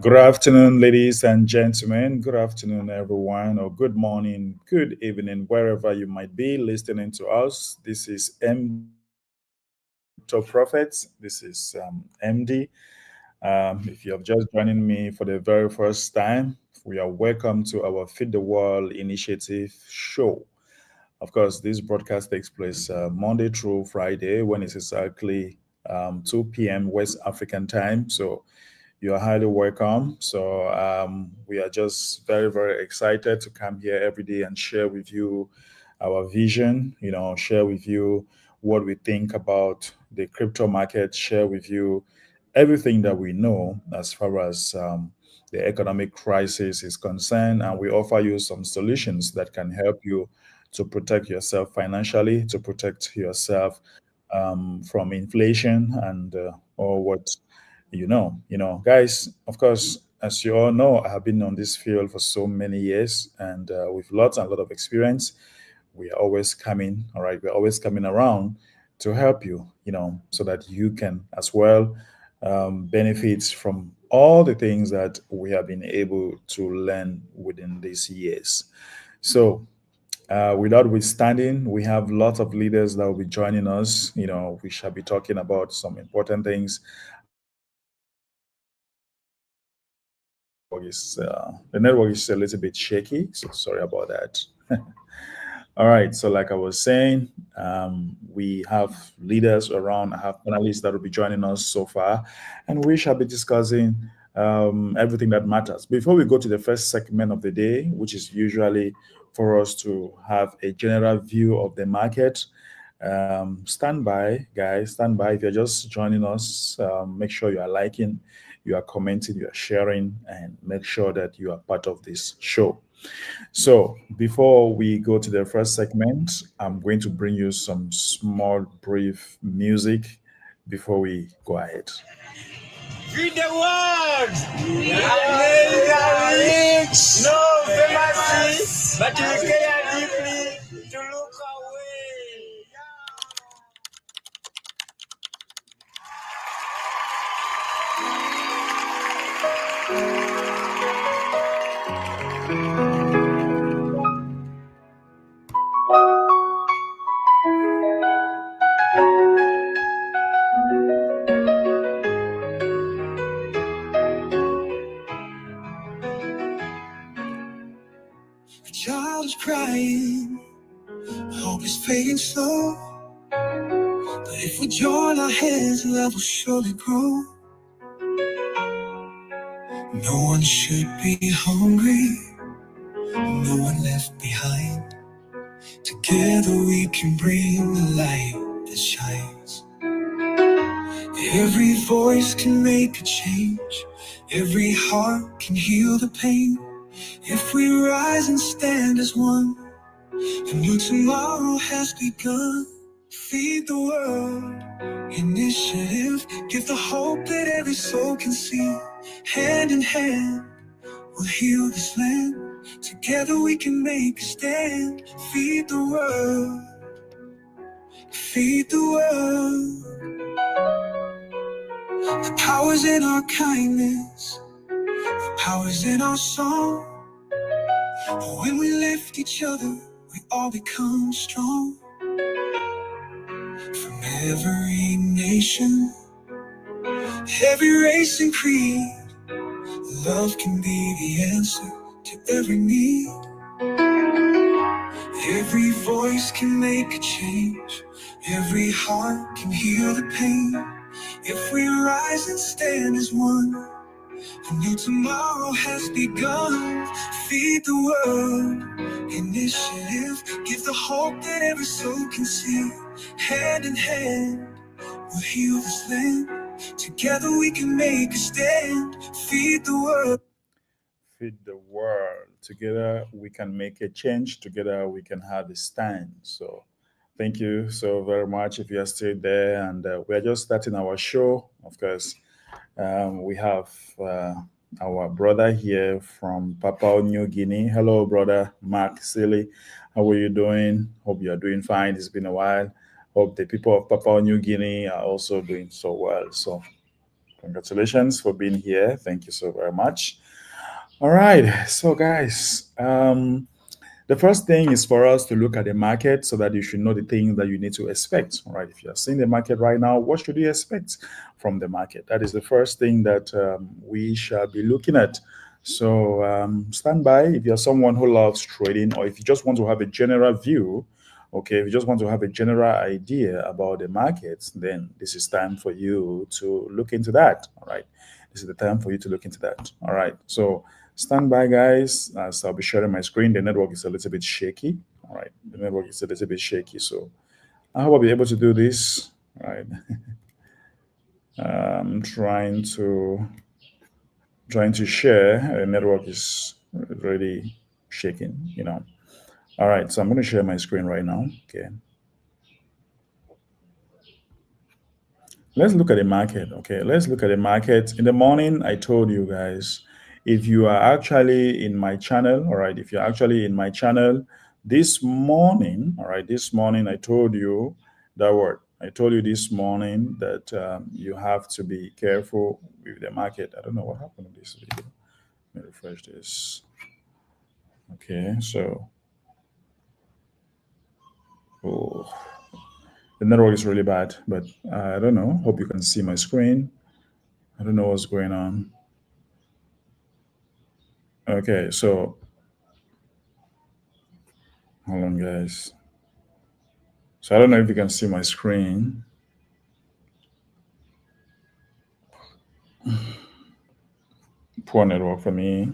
Good afternoon, ladies and gentlemen. Good afternoon, everyone, or good morning, good evening, wherever you might be listening to us. This is Top Prophets. This is MD. If you have just joining me for the very first time, we are welcome to our Feed the World Initiative show. Of course, this broadcast takes place Monday through Friday when it's exactly 2 p.m. West African time. So you are highly welcome. So we are just very, very excited to come here every day and share with you our vision, share with you what we think about the crypto market, share with you everything that we know as far as the economic crisis is concerned. And we offer you some solutions that can help you to protect yourself financially, to protect yourself from inflation and or what guys. Of course, as you all know, I have been on this field for so many years, and with lots and lot of experience. We are always coming, all right. We're always coming around to help you, so that you can as well benefit from all the things that we have been able to learn within these years. So without withstanding, we have lots of leaders that will be joining us. We shall be talking about some important things. The network is a little bit shaky, so sorry about that. All right, so like I was saying, we have leaders around. I have panelists that will be joining us so far, and we shall be discussing everything that matters. Before we go to the first segment of the day, which is usually for us to have a general view of the market, stand by, guys. Stand by. If you're just joining us, make sure you are liking, you are commenting, you are sharing, and make sure that you are part of this show. So, before we go to the first segment, I'm going to bring you some small, brief music before we go ahead. Read the words. Rich. No famous, but you care deeply to look away. A child is crying, hope is fading slow. But if we join our hands, love will surely grow. No one should be hungry, no one left behind. Together we can bring the light that shines. Every voice can make a change, every heart can heal the pain. If we rise and stand as one, a new tomorrow has begun. Feed the world, initiative, give the hope that every soul can see. Hand in hand, we'll heal this land. Together we can make a stand. Feed the world, feed the world. The power's in our kindness, the power's in our song. When we lift each other, we all become strong. From every nation, every race and creed, love can be the answer to every need. Every voice can make a change, every heart can heal the pain. If we rise and stand as one, a new tomorrow has begun. Feed the world, initiative, give the hope that every soul can see. Hand in hand, we'll heal this land. Together we can make a stand. Feed the world. Feed the world. Together we can make a change. Together we can have a stand. So thank you so very much if you are still there. And we are just starting our show. Of course, we have our brother here from Papua New Guinea. Hello, brother Mark Silly. How are you doing? Hope you are doing fine. It's been a while. Hope the people of Papua New Guinea are also doing so well. So Congratulations for being here. Thank you so very much. All right. So, guys, the first thing is for us to look at the market so that you should know the things that you need to expect. All right. If you're seeing the market right now, what should you expect from the market? That is the first thing that we shall be looking at. So, stand by if you're someone who loves trading, or if you just want to have a general view. Okay, if you just want to have a general idea about the markets, then this is time for you to look into that. All right. This is the time for you to look into that. All right. So, stand by, guys, as I'll be sharing my screen. The network is a little bit shaky. All right. The network is a little bit shaky. So I hope I'll be able to do this. All right. I'm trying to share. The network is really shaking. All right. So I'm going to share my screen right now. Okay. Let's look at the market. Okay, let's look at the market. In the morning, I told you guys, if you are actually in my channel, all right, if you're actually in my channel this morning, all right, this morning, I told you that word. I told you this morning that you have to be careful with the market. I don't know what happened to this video. Let me refresh this. Okay, so, oh, the network is really bad, but I don't know. Hope you can see my screen. I don't know what's going on. Okay, so hold on, guys. So I don't know if you can see my screen. Poor network for me.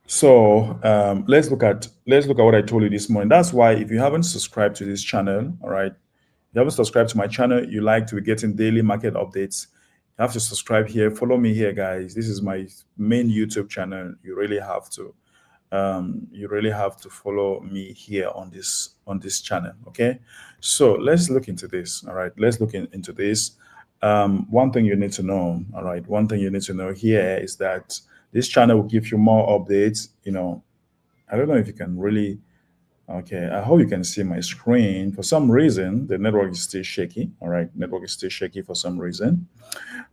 So let's look at what I told you this morning. That's why if you haven't subscribed to this channel, all right, you haven't subscribed to my channel, you like to be getting daily market updates. You have to subscribe here. Follow me here, guys. This is my main YouTube channel. You really have to follow me here on this channel. Okay, so let's look into this. All right, let's look into this. One thing you need to know. All right, one thing you need to know here is that this channel will give you more updates. I don't know if you can really. Okay, I hope you can see my screen. For some reason, the network is still shaky. All right, network is still shaky for some reason.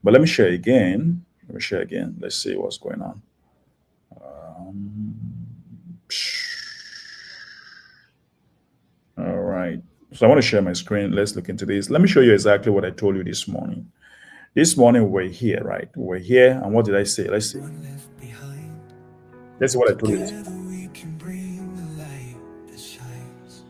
But let me share again. Let me share again. Let's see what's going on. All right. So I want to share my screen. Let's look into this. Let me show you exactly what I told you this morning. This morning we're here, right? We're here, and what did I say? Let's see. Let's see what I told you this morning. Together we can bring the light that shines.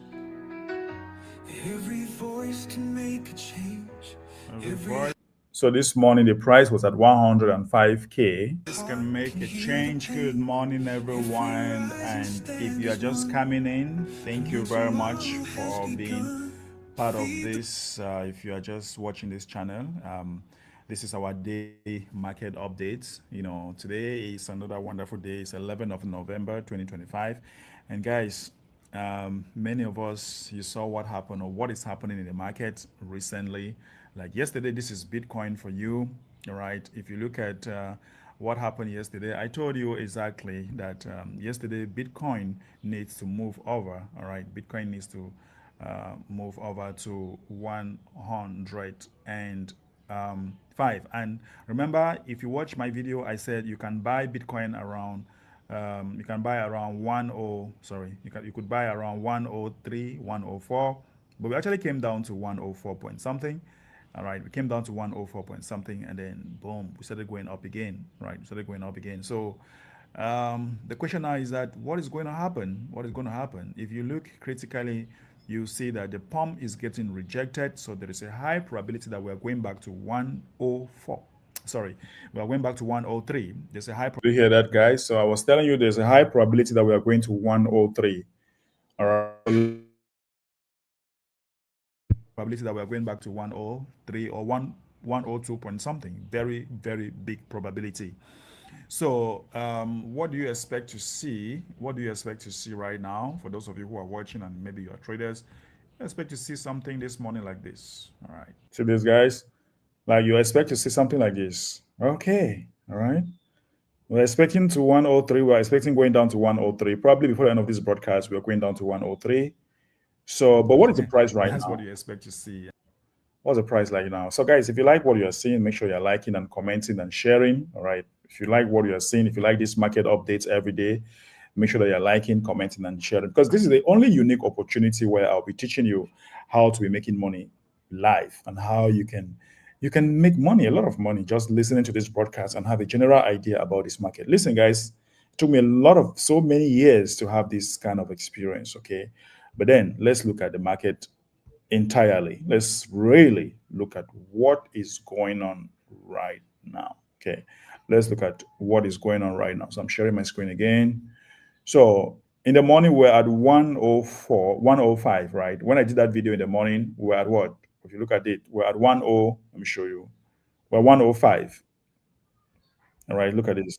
Every voice can make a change. Every So this morning the price was at 105K. This can make a change. Good morning, everyone. And if you are just coming in, thank you very much for being part of this. If you are just watching this channel, this is our day market updates. Today is another wonderful day. It's 11th of November 2025. And guys, many of us, you saw what happened or what is happening in the market recently. Like yesterday, this is Bitcoin for you. All right. If you look at what happened yesterday, I told you exactly that yesterday Bitcoin needs to move over. All right. Bitcoin needs to move over to 105. And remember, if you watch my video, I said you can buy Bitcoin around you can buy around 10 sorry you could buy around 103 104, but we actually came down to 104 point something. All right, we came down to 104 point something, and then boom, we started going up again. Right, we started going up again. So the question now is that what is going to happen? What is going to happen? If you look critically, you see that the pump is getting rejected, so there is a high probability that we are going back to 104. Sorry, we are going back to 103. There's a high probability. You hear that, guys? So I was telling you there's a high probability that we are going to 103. All right. Probability that we are going back to 103 or 102 point something. Very, very big probability. So, what do you expect to see? What do you expect to see right now? For those of you who are watching and maybe you are traders, you expect to see something this morning like this. All right. See this, guys? Like you expect to see something like this. Okay. All right. We're expecting to 103. We're expecting going down to 103. Probably before the end of this broadcast, we're going down to 103. So, but what is the price right That's what now? you expect to see. What's the price like now? So, guys, if you like what you're seeing, make sure you're liking and commenting and sharing. All right. If you like what you're seeing, if you like these market updates every day, make sure that you're liking, commenting, and sharing, because this is the only unique opportunity where I'll be teaching you how to be making money live and how you can make money, a lot of money, just listening to this broadcast and have a general idea about this market. Listen, guys, it took me so many years to have this kind of experience. Okay. But then let's look at the market entirely. Let's really look at what is going on right now. Okay, let's look at what is going on right now. So I'm sharing my screen again. So in the morning, we're at 104, 105, right? When I did that video in the morning, we're at what? If you look at it, we're at 10. Let me show you. We're 105. All right, look at this.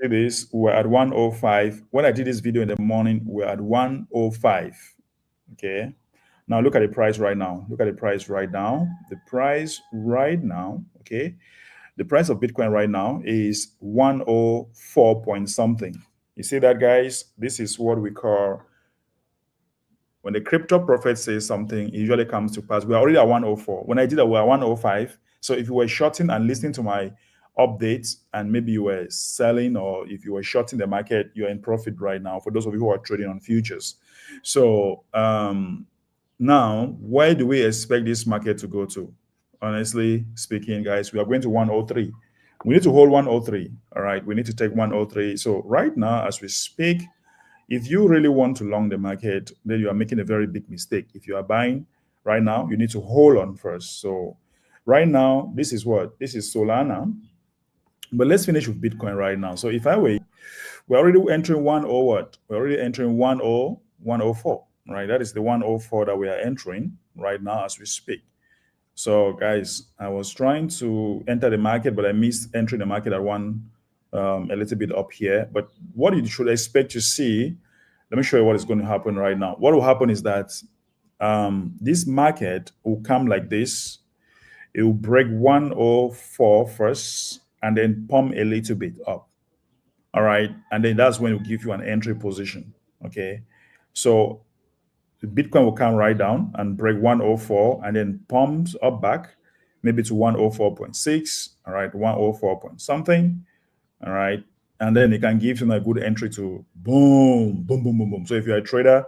See this? We're at 105. When I did this video in the morning, we're at 105. Okay. Now look at the price right now. Look at the price right now. The price right now, okay? The price of Bitcoin right now is 104 point something. You see that, guys? This is what we call when the crypto prophet says something, it usually comes to pass. We're already at 104. When I did that, we were 105. So if you were shorting and listening to my updates and maybe you were selling, or if you were shorting the market, you're in profit right now, for those of you who are trading on futures. So now, where do we expect this market to go to? Honestly speaking, guys, we are going to 103. We need to hold 103. All right. We need to take 103. So right now, as we speak, if you really want to long the market, then you are making a very big mistake. If you are buying right now, you need to hold on first. So right now, this is what? This is Solana. But let's finish with Bitcoin right now. So if I were, we're already entering 10 what? We're already entering 104, right? That is the 104 that we are entering right now as we speak. So guys, I was trying to enter the market, but I missed entering the market at a little bit up here. But what you should expect to see, let me show you what is going to happen right now. What will happen is that this market will come like this. It will break 104 first and then pump a little bit up. All right. And then that's when it will give you an entry position. Okay. So Bitcoin will come right down and break 104 and then pumps up back, maybe to 104.6. All right. 104 point something. All right. And then it can give you a good entry to boom, boom, boom, boom, boom. So if you're a trader,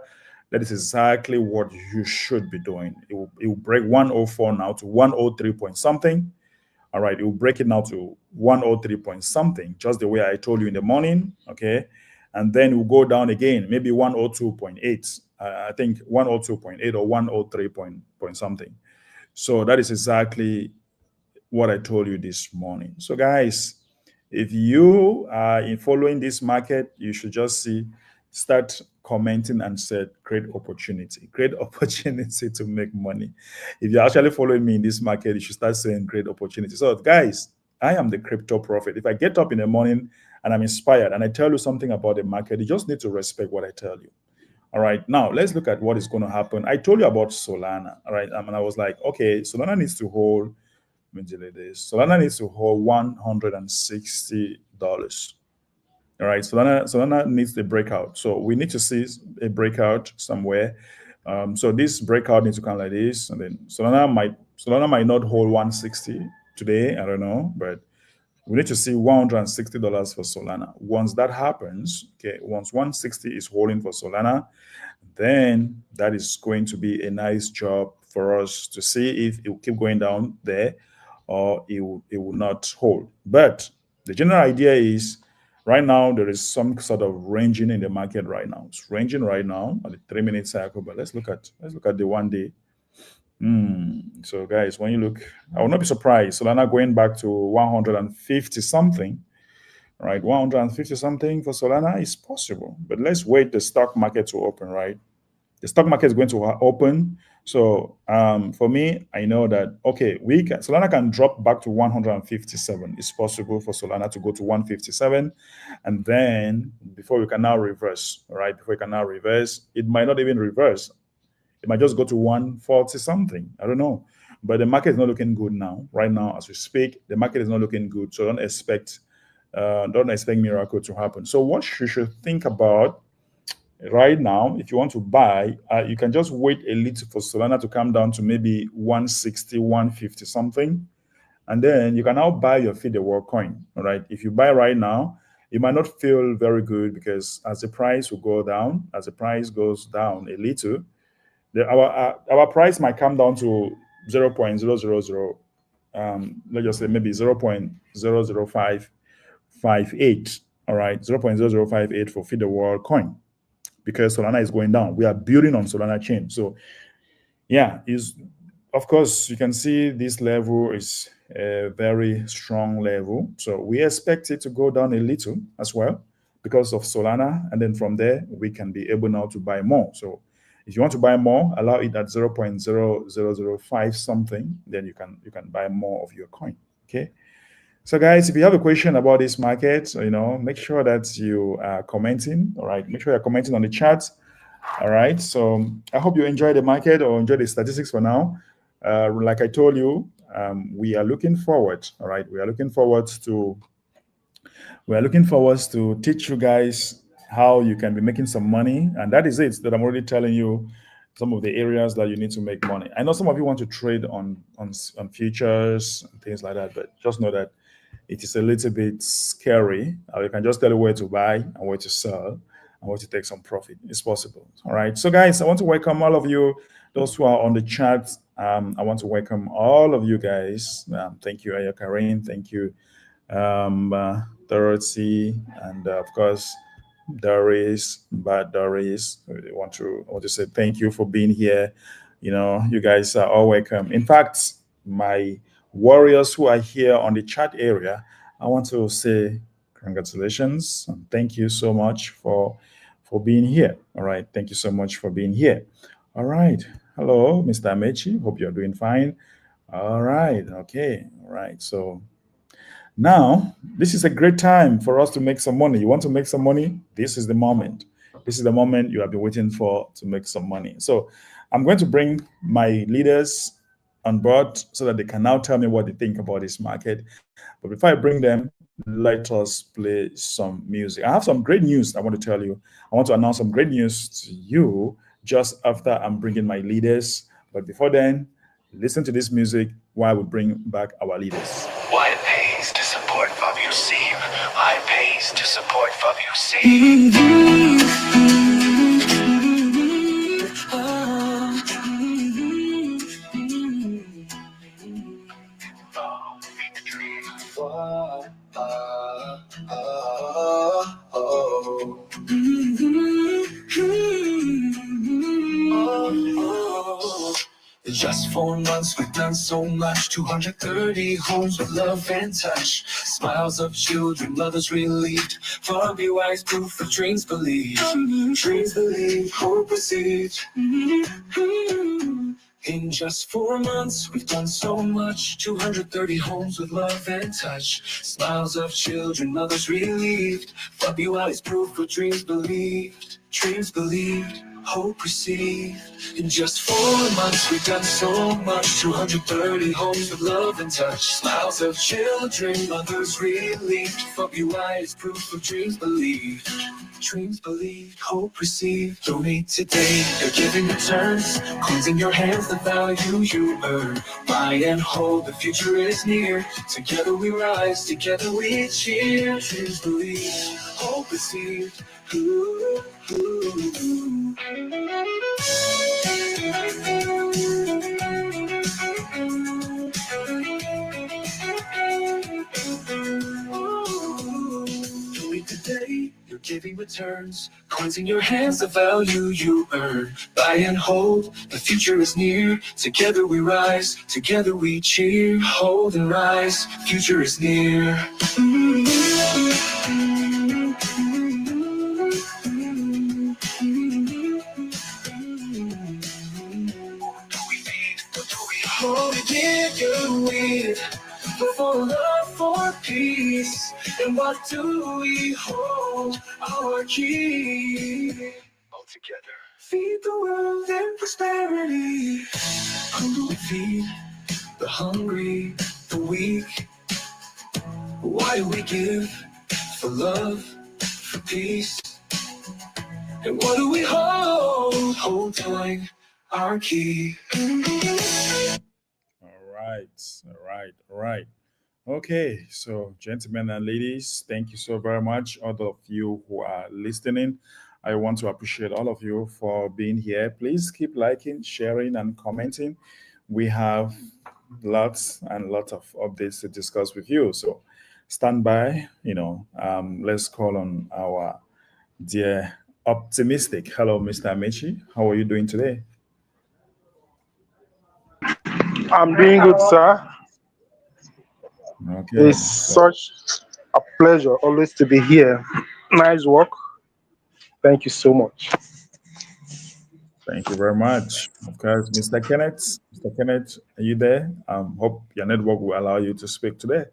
that is exactly what you should be doing. It will break 104 now to 103 point something. All right, it will break it now to 103 point something, just the way I told you in the morning. Okay. And then it will go down again, maybe 102.8. I think 102.8 or 103 point something. So that is exactly what I told you this morning. So, guys, if you are in following this market, you should just start commenting and said great opportunity to make money. If you're actually following me in this market, you should start saying great opportunity. So guys, I am the crypto prophet. If I get up in the morning and I'm inspired and I tell you something about the market, you just need to respect what I tell you. All right, now let's look at what is going to happen. I told you about Solana. All right, and I was like, okay, Solana needs to hold, let me delete this. Solana needs to hold $160. All right, Solana needs a breakout. So we need to see a breakout somewhere. So this breakout needs to come like this, and then Solana might not hold 160 today. I don't know, but we need to see $160 for Solana. Once that happens, okay, once 160 is holding for Solana, then that is going to be a nice job for us to see if it will keep going down there or it will not hold. But the general idea is right now there is some sort of ranging in the market right now. It's ranging right now at the 3-minute cycle, but let's look at the 1 day. So guys, when you look, I will not be surprised. Solana going back to 150 something, right? 150 something for Solana is possible, but let's wait the stock market to open, right? The stock market is going to open. So for me, I know that, okay, Solana can drop back to 157. It's possible for Solana to go to 157. And then before we can now reverse, right? Before we can now reverse, it might not even reverse. It might just go to 140 something. I don't know. But the market is not looking good now. Right now, as we speak, the market is not looking good. So don't expect miracle to happen. So what you should think about right now, if you want to buy, you can just wait a little for Solana to come down to maybe 160, 150 something. And then you can now buy your Feed the World coin. All right. If you buy right now, you might not feel very good because as the price will go down, as the price goes down a little, our price might come down to 0.000, let's just say maybe 0.00558. All right, 0.0058 for Feed the World coin because Solana is going down. We are building on Solana chain. So yeah, is of course you can see this level is a very strong level. So we expect it to go down a little as well because of Solana, and then from there we can be able now to buy more. So if you want to buy more, allow it at 0.0005 something, then you can buy more of your coin. Okay. So, guys, if you have a question about this market, make sure that you are commenting. All right, make sure you're commenting on the chat. All right. So, I hope you enjoy the market or enjoy the statistics for now. Like I told you, we are looking forward. All right, we are looking forward to teach you guys how you can be making some money, and that is it. That I'm already telling you some of the areas that you need to make money. I know some of you want to trade on futures and things like that, but just know that it is a little bit scary. I can just tell you where to buy and where to sell and where to take some profit. It's possible. All right. So, guys, I want to welcome all of you, those who are on the chat. I want to welcome all of you guys. Thank you, Aya Karin. Thank you, Dorothy, and of course, Doris. I want to say thank you for being here. You guys are all welcome. In fact, my warriors who are here on the chat area, I want to say congratulations and thank you so much for being here. All right, thank you so much for being here. All right, hello, Mr. Amechi. Hope you're doing fine. All right, okay, all right. So now this is a great time for us to make some money. You want to make some money? This is the moment. This is the moment you have been waiting for to make some money. So I'm going to bring my leaders on board so that they can now tell me what they think about this market. But before I bring them, let us play some music. I have some great news I want to tell you. I want to announce some great news to you just after I'm bringing my leaders. But before then, listen to this music while we bring back our leaders. Why it pays to support FOBUC. Why it pays to support FOBUC. In just 4 months, we've done so much. 230 homes with love and touch. Smiles of children, mothers relieved. Far be wise, proof of dreams believed. Dreams believed, hope received. In just 4 months, we've done so much. 230 homes with love and touch. Smiles of children, mothers relieved. Far be wise, proof of dreams believed. Dreams believed, hope received. In just 4 months, we've done so much. 230 homes with love and touch. Smiles of children, mothers relieved. For BY is proof of dreams believed. Dreams believed, hope received. Donate today, your giving returns. Cleansing your hands, the value you earn. Buy and hold, the future is near. Together we rise, together we cheer. Dreams believed, hope received. Ooh, ooh, ooh. Today, your giving returns, cleansing your hands, the value you earn. Buy and hold, the future is near. Together we rise, together we cheer. Hold and rise, future is near. What we give you it for love, for peace. And what do we hold? Our key. All together. Feed the world in prosperity. Who do we feed? The hungry, the weak. Why do we give? For love, for peace. And what do we hold? Hold tight, our key. All right, all right, all right. Okay, so gentlemen and ladies, thank you so very much. All of you who are listening, I want to appreciate all of you for being here. Please keep liking, sharing, and commenting. We have lots and lots of updates to discuss with you. So stand by, let's call on our dear optimistic. Hello, Mr. Amici. How are you doing today? I'm doing good, sir. Okay, It's so such a pleasure always to be here. Nice work. Thank you so much. thank you very much. Of course, Mr. Kenneth. Mr. Kenneth, are you there? Hope your network will allow you to speak today.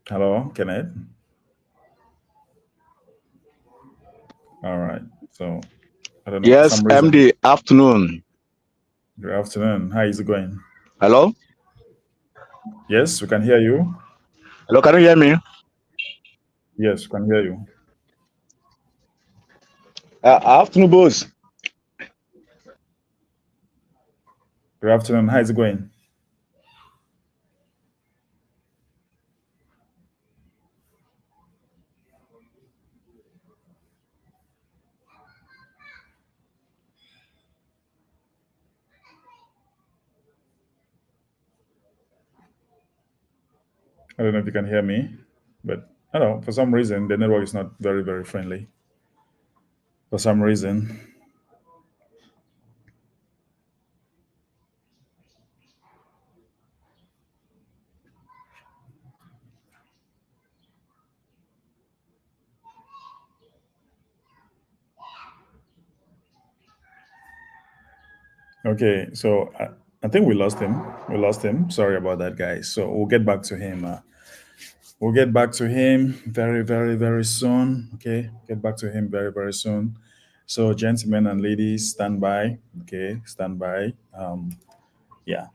Hello, Kenneth. All right. So I don't know for Yes, some reason. MD, afternoon. Good afternoon. How is it going? Hello? Yes, we can hear you. Hello, can you hear me? Yes, we can hear you. Afternoon, boss. Good afternoon. How is it going? I don't know if you can hear me, but I don't know. For some reason, the network is not very, very friendly. For some reason. Okay, so I think we lost him. We lost him. Sorry about that, guys. So we'll get back to him. We'll get back to him very, very, very soon. Okay, get back to him very, very soon. So, gentlemen and ladies, stand by. Okay, stand by. Yeah,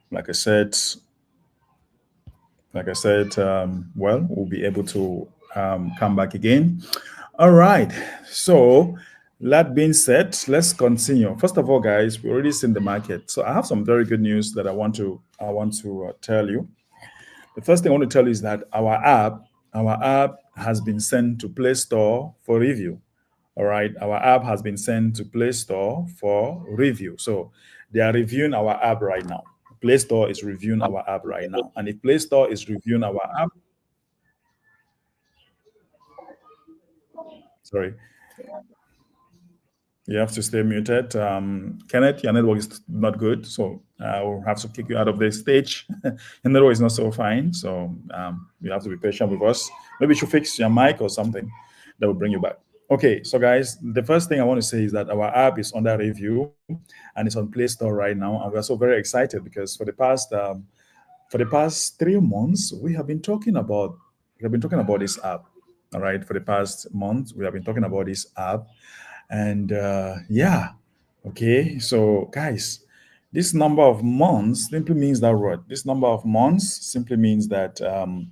well, we'll be able to come back again. All right. So, that being said, let's continue. First of all, guys, we already seen the market. So, I have some very good news that I want to tell you. The first thing I want to tell you is that our app has been sent to Play Store for review. All right, our app has been sent to Play Store for review. So they are reviewing our app right now. Play Store is reviewing our app right now. And if Play Store is reviewing our app, sorry, you have to stay muted. Kenneth, your network is not good, so I will have to kick you out of the stage. Your network is not so fine, so you have to be patient with us. Maybe you should fix your mic or something that will bring you back. Okay, so guys, the first thing I want to say is that our app is under review and it's on Play Store right now, and we're so very excited because for the past 3 months we have been talking about this app. All right, for the past month we have been talking about this app, and yeah, okay. So, guys, this number of months simply means that what? This number of months simply means that um,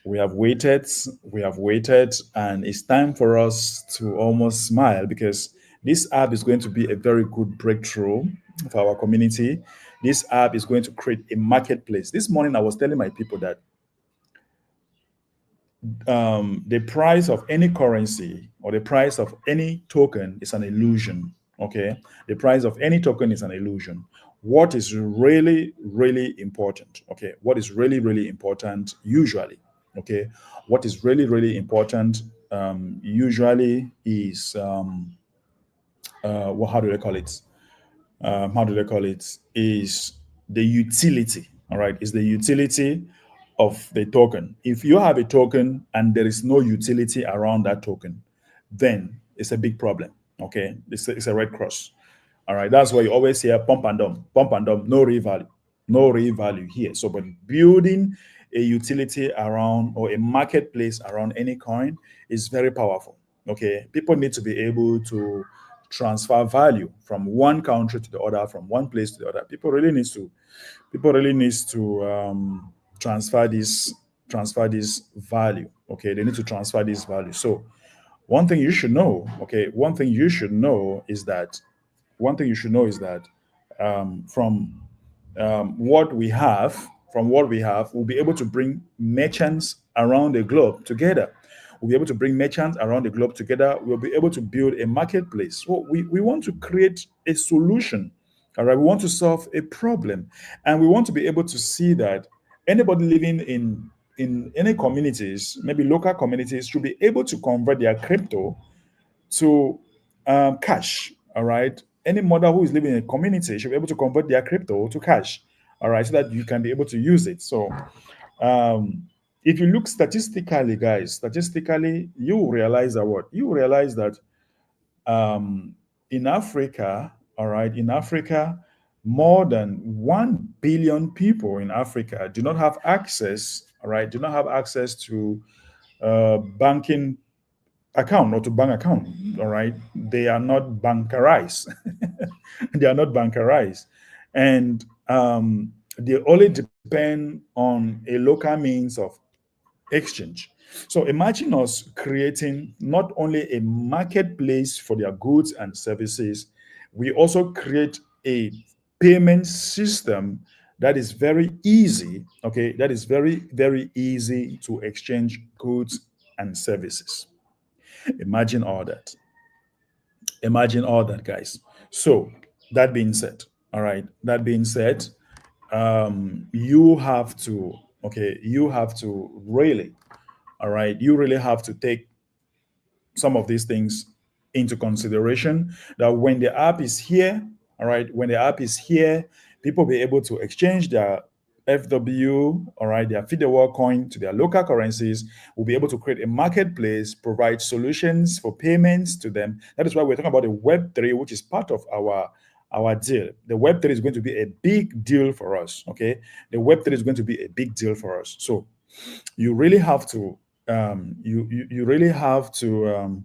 we have waited, and it's time for us to almost smile because this app is going to be a very good breakthrough for our community. This app is going to create a marketplace. This morning, I was telling my people that the price of any currency or the price of any token is an illusion. Okay, the price of any token is an illusion. What is really, really important? Okay, what is really, really important usually? Okay, what is really, really important usually is how do they call it? How do they call it? Is the utility. All right, is the utility of the token. If you have a token and there is no utility around that token, then it's a big problem. Okay, it's a red cross. All right, that's why you always hear pump and dump, no real value, no real value here. So, but building a utility around or a marketplace around any coin is very powerful. Okay, people need to be able to transfer value from one country to the other, from one place to the other. People really needs to transfer this transfer this value. Okay, they need to transfer this value. So one thing you should know, okay, one thing you should know is that from what we have, we'll be able to bring merchants around the globe together. We'll be able to bring merchants around the globe together. We'll be able to build a marketplace. So we want to create a solution. All right. We want to solve a problem. And we want to be able to see that anybody living in any communities, maybe local communities, should be able to convert their crypto to cash. All right. Any mother who is living in a community should be able to convert their crypto to cash. All right. So that you can be able to use it. So if you look statistically, guys, you will realize that what? You will realize that in Africa, all right, in Africa, more than 1 billion people in Africa do not have access, all right, do not have access to banking account or to bank account, all right. They are not bankerized. They are not bankerized. And they only depend on a local means of exchange. So imagine us creating not only a marketplace for their goods and services, we also create a payment system that is very easy, okay, that is very, very easy to exchange goods and services. Imagine all that. Imagine all that, guys. So that being said, all right, that being said, you have to, okay, you have to really, all right, you really have to take some of these things into consideration, that when the app is here, all right, when the app is here, people be able to exchange their FW, all right, their feed the world coin to their local currencies. We'll be able to create a marketplace, provide solutions for payments to them. That is why we're talking about the Web3, which is part of our deal. The Web3 is going to be a big deal for us, okay? The Web3 is going to be a big deal for us. So you really have to you really have to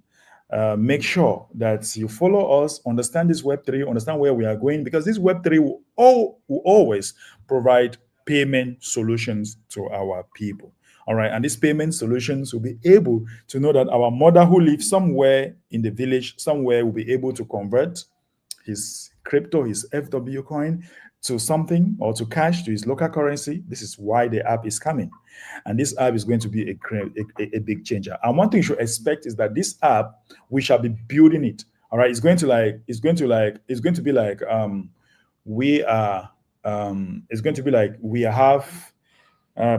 make sure that you follow us, understand this Web3, understand where we are going, because this Web3 will always provide payment solutions to our people. All right, and these payment solutions will be able to know that our mother who lives somewhere in the village, somewhere, will be able to convert his crypto, his FW coin, to something or to cash, to his local currency. This is why the app is coming. And this app is going to be a big changer. And one thing you should expect is that this app, we shall be building it. All right. It's going to be like we have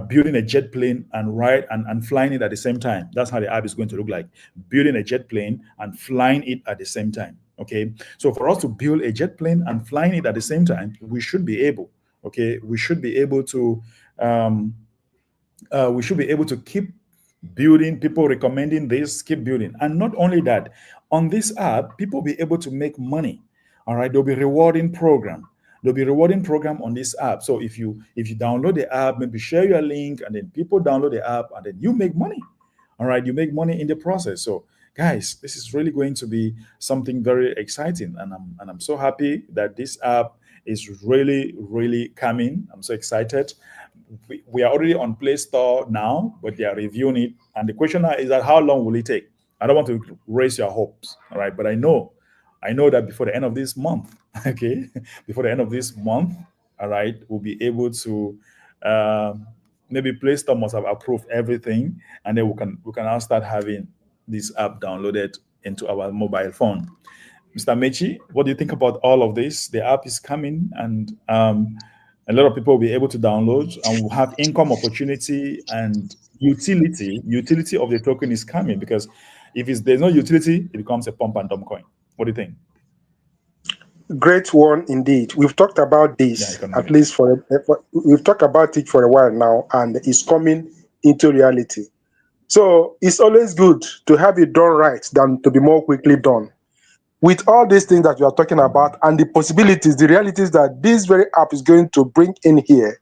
building a jet plane and flying it at the same time. That's how the app is going to look like. Building a jet plane and flying it at the same time. Okay. So for us to build a jet plane and flying it at the same time, we should be able, okay, we should be able to keep building, people recommending this, keep building. And not only that, on this app, people will be able to make money. All right. There'll be rewarding program. There'll be rewarding program on this app. So if you download the app, maybe share your link, and then people download the app, and then you make money. All right. You make money in the process. So guys, this is really going to be something very exciting. And I'm so happy that this app is really, really coming. I'm so excited. We are already on Play Store now, but they are reviewing it. And the question now is that how long will it take? I don't want to raise your hopes, all right? But I know that before the end of this month, okay, before the end of this month, all right, we'll be able to maybe Play Store must have approved everything, and then we can now start having this app downloaded into our mobile phone. Mr. Mechi, what do you think about all of this? The app is coming, and a lot of people will be able to download, and will have income opportunity, and utility of the token is coming, because if there's no utility, it becomes a pump and dump coin. What do you think? Great one indeed. We've talked about this at least we've talked about it for a while now, and it's coming into reality. So it's always good to have it done right than to be more quickly done. With all these things that you are talking about and the possibilities, the realities that this very app is going to bring in here,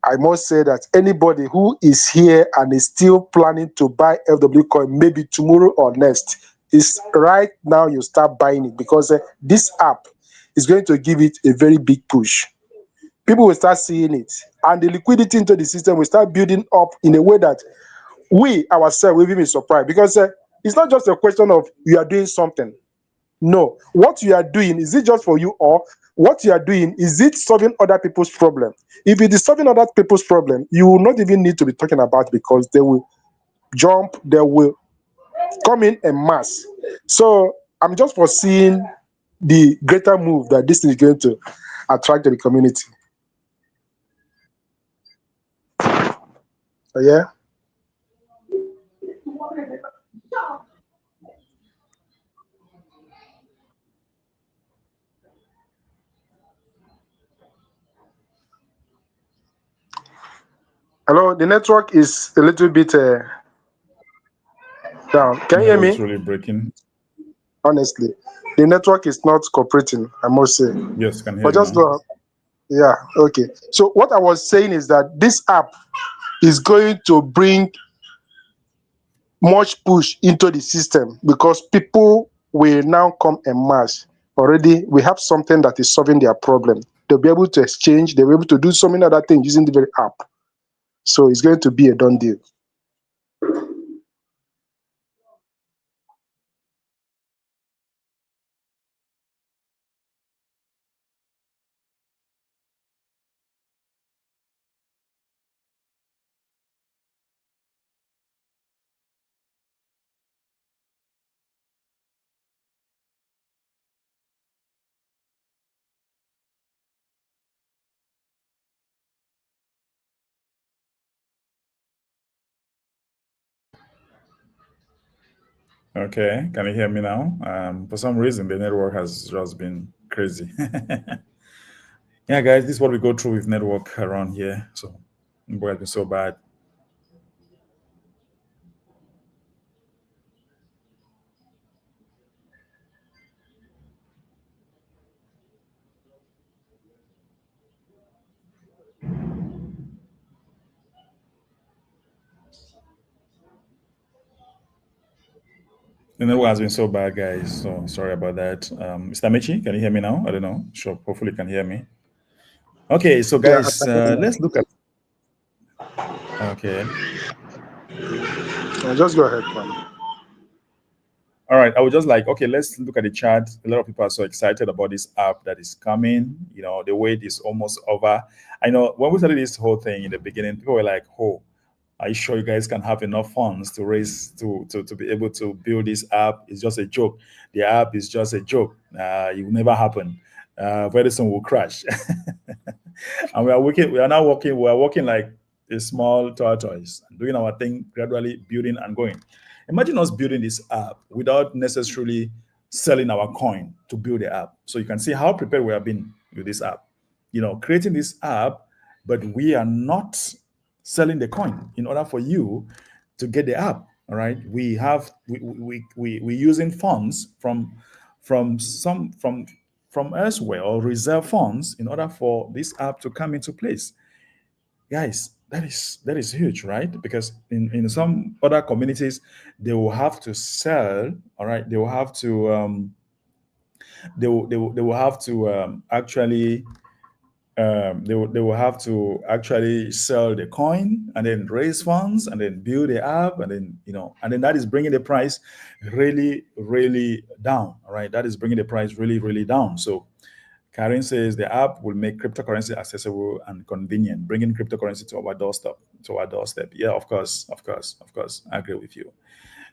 I must say that anybody who is here and is still planning to buy FW coin, maybe tomorrow or next, is right now you start buying it, because this app is going to give it a very big push. people will start seeing it, and the liquidity into the system will start building up in a way that we ourselves will be surprised, because it's not just a question of you are doing something. No, what you are doing, is it just for you, or what you are doing, is it solving other people's problem? If it is solving other people's problem, you will not even need to be talking about it, because they will jump, they will come in en masse. So I'm just foreseeing the greater move that this is going to attract to the community. Yeah. Hello, the network is a little bit down. Can you hear It's me? really breaking. Honestly, the network is not cooperating, I must say. Yes, can hear But you just now. go. Yeah, okay. So what I was saying is that this app is going to bring much push into the system, because people will now come en masse. Already, we have something that is solving their problem. They'll be able to exchange, they'll be able to do so many other things using the very app. So it's going to be a done deal. Okay, can you hear me now? For some reason, the network has just been crazy. Yeah, guys, this is what we go through with network around here. So, it has been so bad. The network has been so bad, guys. So sorry about that. Mr. Michi, can you hear me now? I don't know. Sure, hopefully you can hear me. Okay, so Yeah, guys, let's look at. Okay. just go ahead, man. All right, I was just like, okay, let's look at the chart. A lot of people are so excited about this app that is coming. You know, the wait is almost over. I know when we started this whole thing in the beginning, people were like, "Oh, are you sure you guys can have enough funds to raise to be able to build this app? It's just a joke. The app is just a joke. It will never happen. Very soon will crash." And we are working. We are now working. We are working like a small tortoise, doing our thing gradually, building and going. Imagine us building this app without necessarily selling our coin to build the app. So you can see how prepared we have been with this app. You know, creating this app, but we are not selling the coin in order for you to get the app. All right, we're using funds from some from elsewhere, or reserve funds, in order for this app to come into place. Guys, that is huge, right? Because in some other communities, they will have to sell. All right, they will have to they will have to actually they will have to actually sell the coin and then raise funds and then build the app, and then and then that is bringing the price really down. All right, that is bringing the price really down. So Karen says the app will make cryptocurrency accessible and convenient, bringing cryptocurrency to our doorstep. Yeah, of course, I agree with you.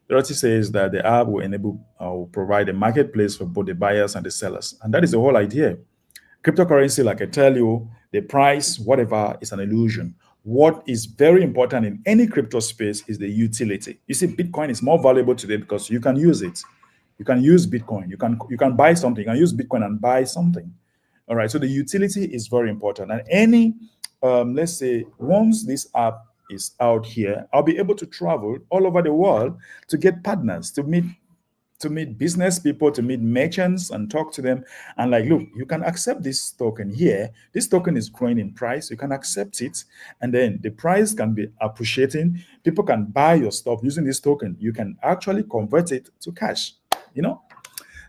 Dorothy says that the app will enable will provide a marketplace for both the buyers and the sellers, and that is the whole idea. Cryptocurrency, like I tell you, the price, whatever, is an illusion. What is very important in any crypto space is the utility. You see, Bitcoin is more valuable today because you can use it. You can use Bitcoin. You can buy something. You can use Bitcoin and buy something. All right. So the utility is very important. And any, let's say, once this app is out here, I'll be able to travel all over the world to get partners, to meet business people, to meet merchants and talk to them. And like, look, you can accept this token here. This token is growing in price. You can accept it. And then the price can be appreciating. People can buy your stuff using this token. You can actually convert it to cash, you know?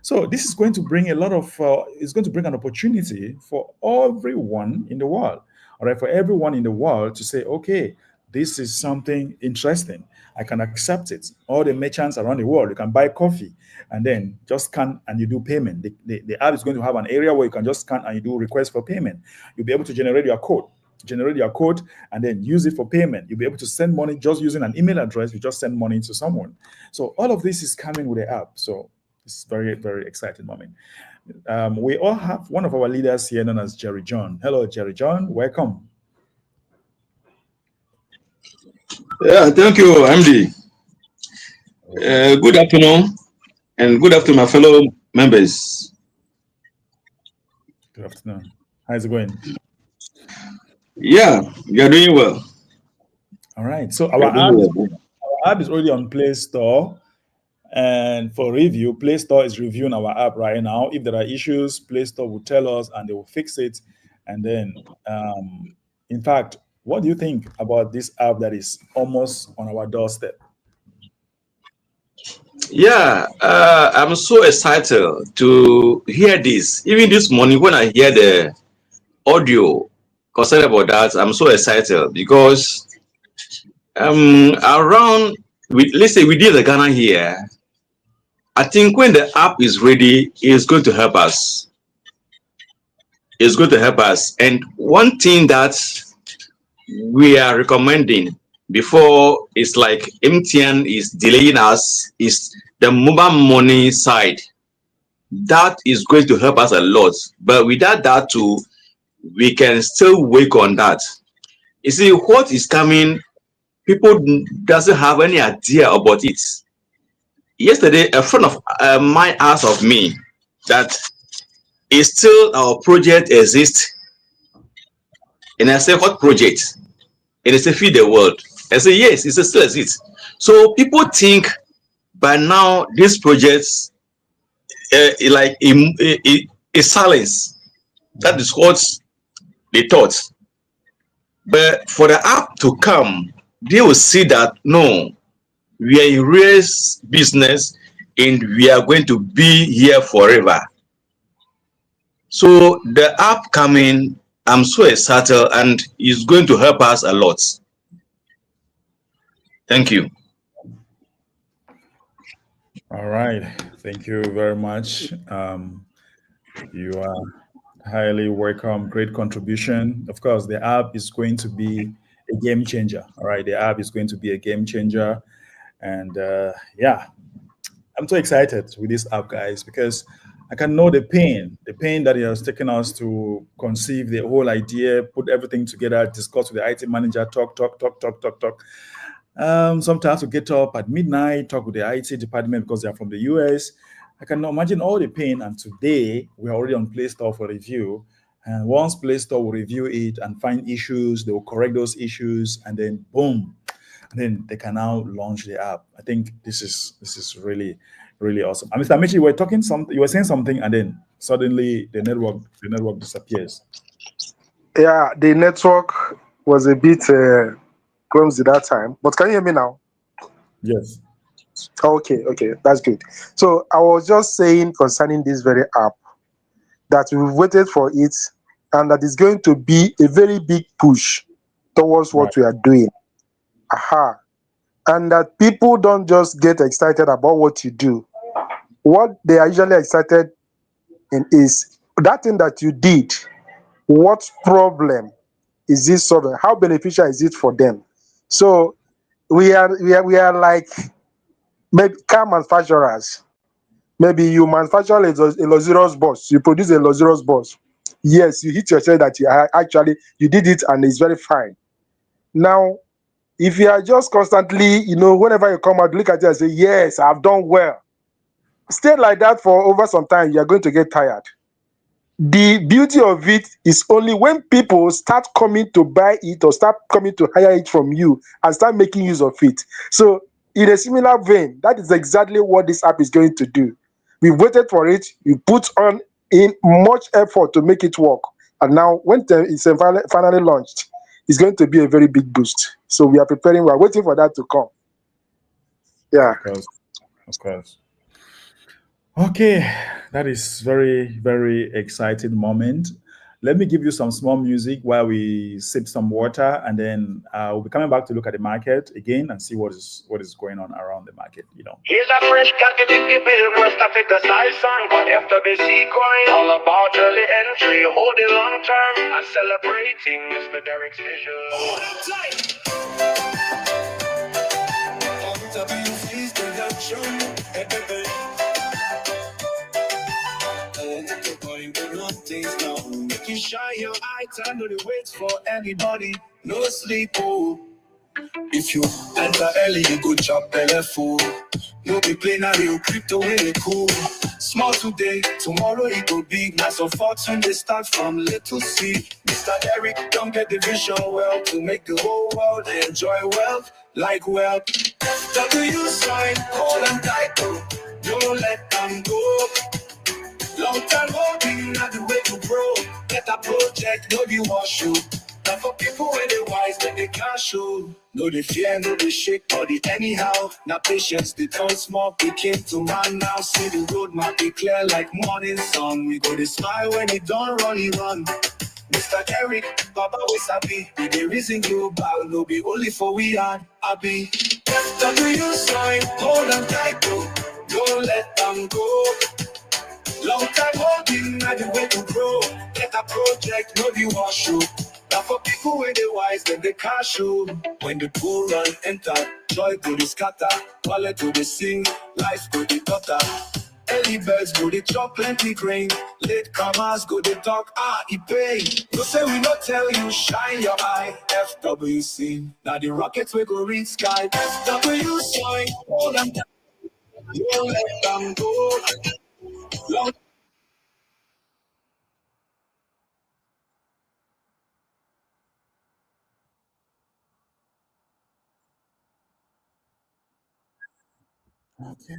So this is going to bring a lot of, it's going to bring an opportunity for everyone in the world, all right, for everyone in the world to say, okay, this is something interesting. I can accept it. All the merchants around the world, you can buy coffee and then just scan and you do payment. The app is going to have an area where you can just scan and you do request for payment. You'll be able to generate your code and then use it for payment. You'll be able to send money just using an email address. You just send money to someone. So all of this is coming with the app. So it's very, very exciting moment. We all have one of our leaders here known as Jerry John. Hello, Jerry John. Welcome. Yeah, thank you, MD. Good afternoon, and good afternoon, my fellow members. Good afternoon. How's it going? Yeah, you're doing well. All right. So our app is already on Play Store. And for review, Play Store is reviewing our app right now. If there are issues, Play Store will tell us and they will fix it. And then, in fact, what do you think about this app that is almost on our doorstep? Yeah, I'm so excited to hear this. Even this morning when I hear the audio concerning about that, I'm so excited because around, let's say we did the Ghana here. I think when the app is ready, it's going to help us. It's going to help us. And one thing that we are recommending before it's like MTN is delaying us is the mobile money side. That is going to help us a lot. But without that too, we can still work on that. You see, what is coming, people doesn't have any idea about it. Yesterday, a friend of mine asked of me that is still our project exists. And I said, what project? And they say, Feed the World. I say, yes, it still exists. So people think by now these projects like a silence. That is what they thought. But for the app to come, they will see that no, we are in real business and we are going to be here forever. So the app coming, I'm so excited and it's going to help us a lot. Thank you. All right. Thank you very much. You are highly welcome. Great contribution. Of course, the app is going to be a game changer. All right. The app is going to be a game changer. And yeah, I'm so excited with this app, guys, because I can know the pain that it has taken us to conceive the whole idea, put everything together, discuss with the IT manager, talk. Sometimes we get up at midnight, talk with the IT department because they're from the US. I can imagine all the pain. And today we're already on Play Store for review. And once Play Store will review it and find issues, they will correct those issues, and then boom, and then they can now launch the app. I think this is really, really awesome. And Mr. Amici, you were saying something, and then suddenly the network disappears. Yeah, the network was a bit clumsy that time. But can you hear me now? Yes. Okay, that's good. So I was just saying concerning this very app that we've waited for it, and that is going to be a very big push towards what we are doing. And that people don't just get excited about what you do. What they are usually excited in is that thing that you did. What problem is this solving? How beneficial is it for them? So we are like maybe car manufacturers. Maybe you manufacture a luxurious bus. You produce a luxurious bus. Yes, you hit yourself that you did it and it's very fine. Now, if you are just constantly, whenever you come out, look at it and say, yes, I've done well. Stay like that for over some time, you're going to get tired. The beauty of it is only when people start coming to buy it or start coming to hire it from you and start making use of it. So in a similar vein, that is exactly what this app is going to do. We waited for it, you put on in much effort to make it work. And now when it's finally launched, it's going to be a very big boost. So we are preparing, we are waiting for that to come. Yeah. Of course. Okay, that is very, very exciting moment. Let me give you some small music while we sip some water, and then we'll be coming back to look at the market again and see what is going on around the market. Here's a fresh captivity bill, West Africa size song, but FWC coin, all about early entry, holding long term, and celebrating Mr. Derek's vision. Hold up tight. FWC's production, things down. Make you shine your eye, time no dey wait for anybody. No sleep, oh. If you enter early, you go chop belly full. No be play now, you crypto really cool. Small today, tomorrow it go big. Now so fortune they start from little C. Mr. Derek don't get the vision well to make the whole world enjoy wealth like wealth. W sign, hold and tight, oh. Don't let them go. Long time holding, not the way to grow. Get a project, no be wash you. Now for people when they wise, when they can't show. No they fear, no they shake body anyhow. Now patience, they turn small, picking to man now. See the road map be clear like morning sun. We go to smile when it don't run, he run. Mr. Derek, Baba we sabi. We the reason you bow, no be only for we are happy. FW sign, hold on tight, bro. Don't let them go. Long time holding, not the way to grow. Get a project, no be one show. Now for people when they wise, then they can't show. When the poor run enter, joy go to scatter, wallet go to sing, life go to tutter. Early birds go to chop plenty grain, late comers go to talk, it pay. No say we not tell you, shine your eye. FWC, now the rockets will go reach sky. FW sign, hold them down, don't let them go. Long Okay.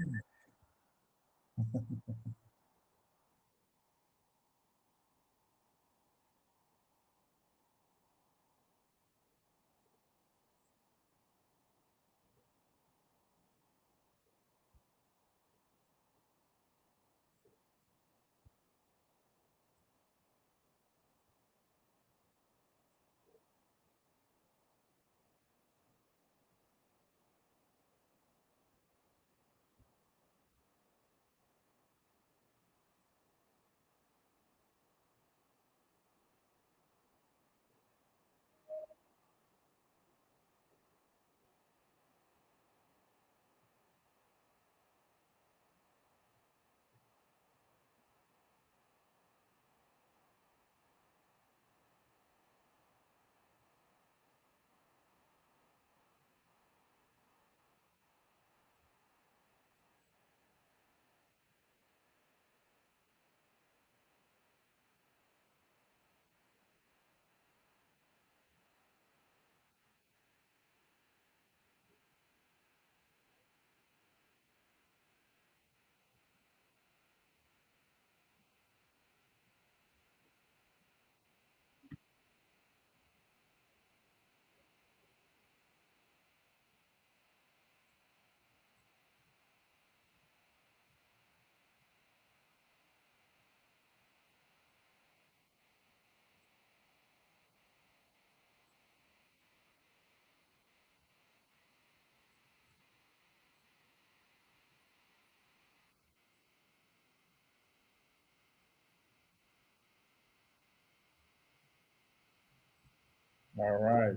All right.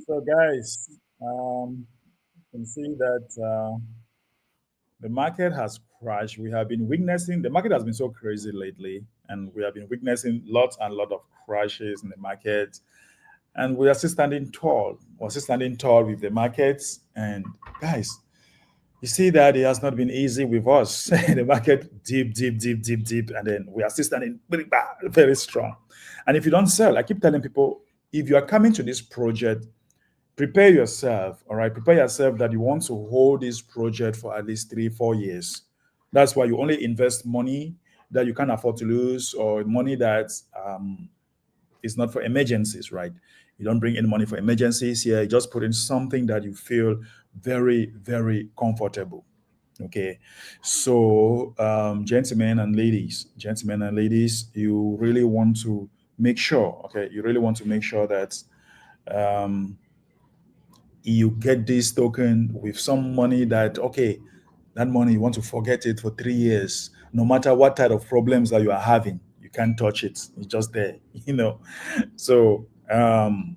So, guys, you can see that the market has crashed. We have been witnessing the market has been so crazy lately, and we have been witnessing lots and lot of crashes in the market. And we are still standing tall. We're still standing tall with the markets. And guys, you see that it has not been easy with us. The market deep, deep, deep, deep, deep, and then we are still standing very bad, very strong. And if you don't sell, I keep telling people, if you are coming to this project, prepare yourself. All right, prepare yourself that you want to hold this project for at least 3 4 years. That's why you only invest money that you can't afford to lose, or money that is not for emergencies, right? You don't bring any money for emergencies here. You just put in something that you feel very, very comfortable. Okay, so gentlemen and ladies, you really want to make sure, okay, you really want to make sure that um, you get this token with some money that, okay, that money, you want to forget it for 3 years. No matter what type of problems that you are having, you can't touch it. It's just there, you know. So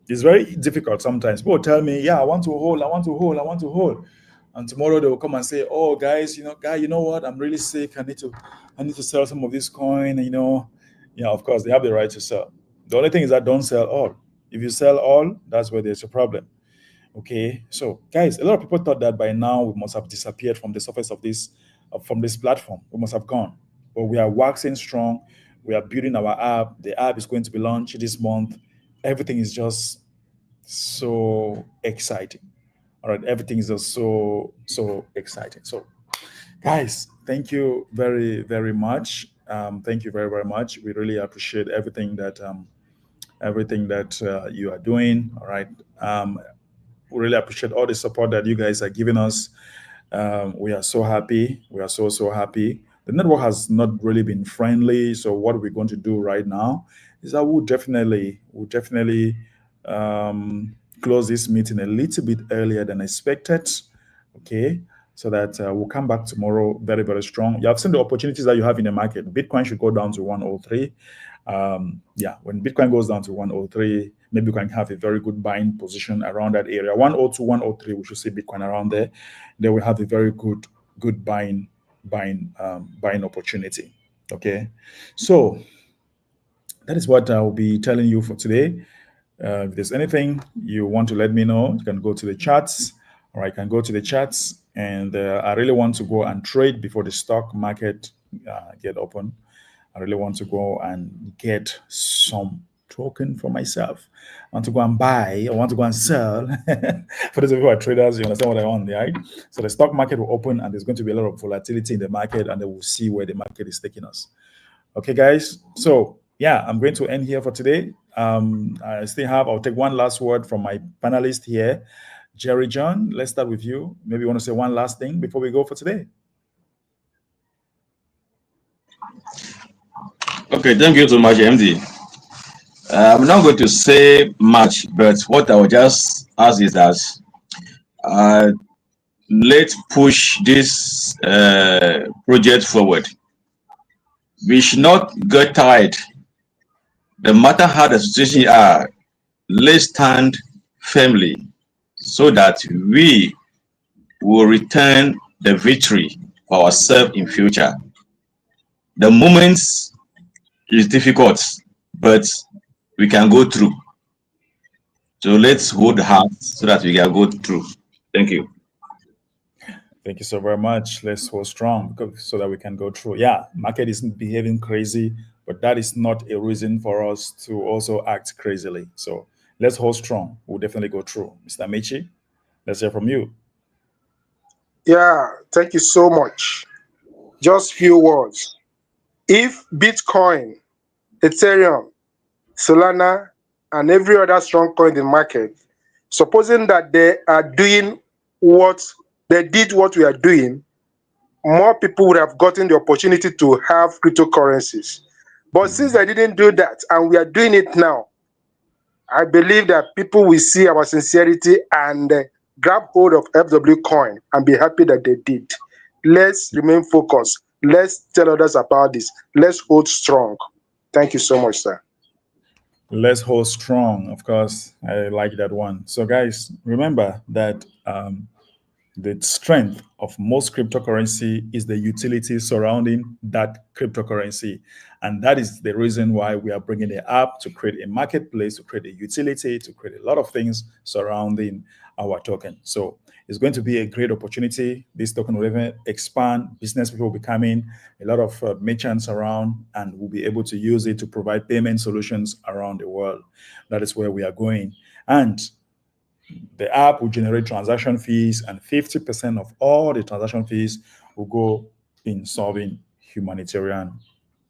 it's very difficult sometimes. People tell me, yeah, I want to hold, I want to hold, I want to hold. And tomorrow they will come and say, oh, guys, you know what? I'm really sick. I need to sell some of this coin, you know. Yeah, of course, they have the right to sell. The only thing is that don't sell all. If you sell all, that's where there's a problem. Okay, so guys, a lot of people thought that by now we must have disappeared from the surface of this, from this platform. We must have gone, but we are waxing strong. We are building our app. The app is going to be launched this month. Everything is just so exciting. All right, everything is just so exciting. So, guys, thank you very very much. Thank you very very much. We really appreciate everything that you are doing. All right. We really appreciate all the support that you guys are giving us. We are so happy. We are so happy. The network has not really been friendly. So what we're going to do right now is that we'll definitely close this meeting a little bit earlier than expected. Okay. So that we'll come back tomorrow very, very strong. You have seen the opportunities that you have in the market. Bitcoin should go down to 103. Yeah, when Bitcoin goes down to 103, maybe we can have a very good buying position around that area. 102, 103, we should see Bitcoin around there. Then we have a very good buying opportunity. Okay, so that is what I will be telling you for today. If there's anything you want to let me know, you can go to the chats, or I can go to the chats. And I really want to go and trade before the stock market get open. I really want to go and get some token for myself. I want to go and buy. I want to go and sell. For those of you who are traders, you understand what I want, right? So the stock market will open, and there's going to be a lot of volatility in the market, and then we'll see where the market is taking us. Okay, guys. So yeah, I'm going to end here for today. I'll take one last word from my panelist here. Jerry John, let's start with you. Maybe you want to say one last thing before we go for today. Okay, thank you so much, MD. I'm not going to say much, but what I will just ask is that let's push this project forward. We should not get tired. No matter how the situation are, let's stand firmly so that we will return the victory for ourselves in future. The moments is difficult, but we can go through. So let's hold hard so that we can go through. Thank you. Thank you so very much. Let's hold strong so that we can go through. Yeah, market isn't behaving crazy, but that is not a reason for us to also act crazily. So let's hold strong. We'll definitely go through. Mr. Michi, let's hear from you. Yeah, thank you so much. Just few words. If Bitcoin, Ethereum, Solana, and every other strong coin in the market, supposing that they are doing what they did what we are doing, more people would have gotten the opportunity to have cryptocurrencies. But since they didn't do that, and we are doing it now, I believe that people will see our sincerity and grab hold of FW coin and be happy that they did. Let's remain focused. Let's tell others about this. Let's hold strong. Thank you so much, sir. Let's hold strong. Of course, I like that one. So, guys, remember that the strength of most cryptocurrency is the utility surrounding that cryptocurrency. And that is the reason why we are bringing the app to create a marketplace, to create a utility, to create a lot of things surrounding our token. So it's going to be a great opportunity. This token will even expand. Business people will be coming, a lot of merchants around, and we'll be able to use it to provide payment solutions around the world. That is where we are going. And the app will generate transaction fees, and 50% of all the transaction fees will go in solving humanitarian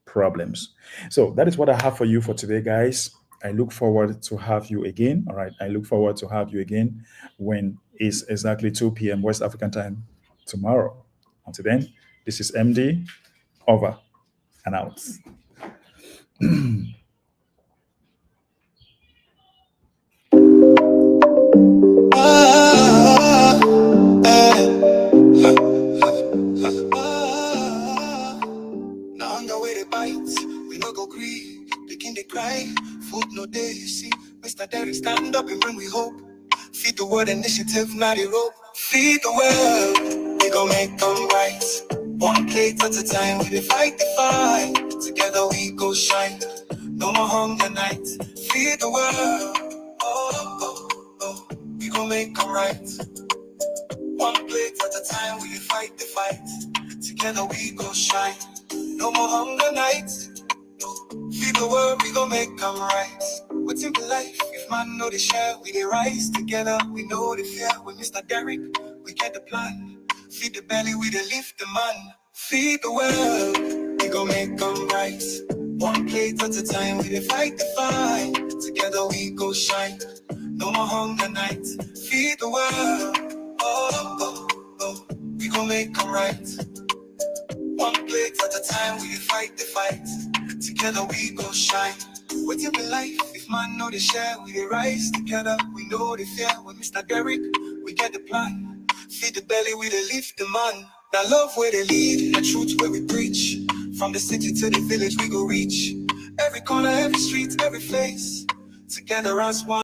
problems. So that is what I have for you for today, guys. I look forward to have you again. All right. I look forward to have you again when it's exactly 2 p.m. West African time tomorrow. Until then, this is MD, over and out. Food no day, you see. Mr. Derek, stand up and bring we hope. Feed the world initiative, mighty rope. Feed the world, we gon' make them right. One plate at a time, we dey fight the fight. Together we go shine. No more hunger night. Feed the world, oh, oh, oh. We gon' make them right. One plate at a time, we dey fight the fight. Together we go shine. No more hunger nights. Feed the world, we gon' make them right. What's in life? If man know the share, we dey rise together. We know the fear. With Mr. Derek, we get the plan. Feed the belly, we dey lift the man. Feed the world, we gon' make them right. One plate at a time, we dey fight the fight. Together we go shine. No more hunger nights. Feed the world, oh, oh, oh. We gon' make them right. One plate at a time, we dey fight the fight. Together we go shine. What's in life? If man know the share, we dey rise together. We know the fear. With Mr. Derek, we get the plan. Feed the belly, we dey lift the man. That love where they lead, the truth where we preach. From the city to the village, we go reach. Every corner, every street, every face. Together as one.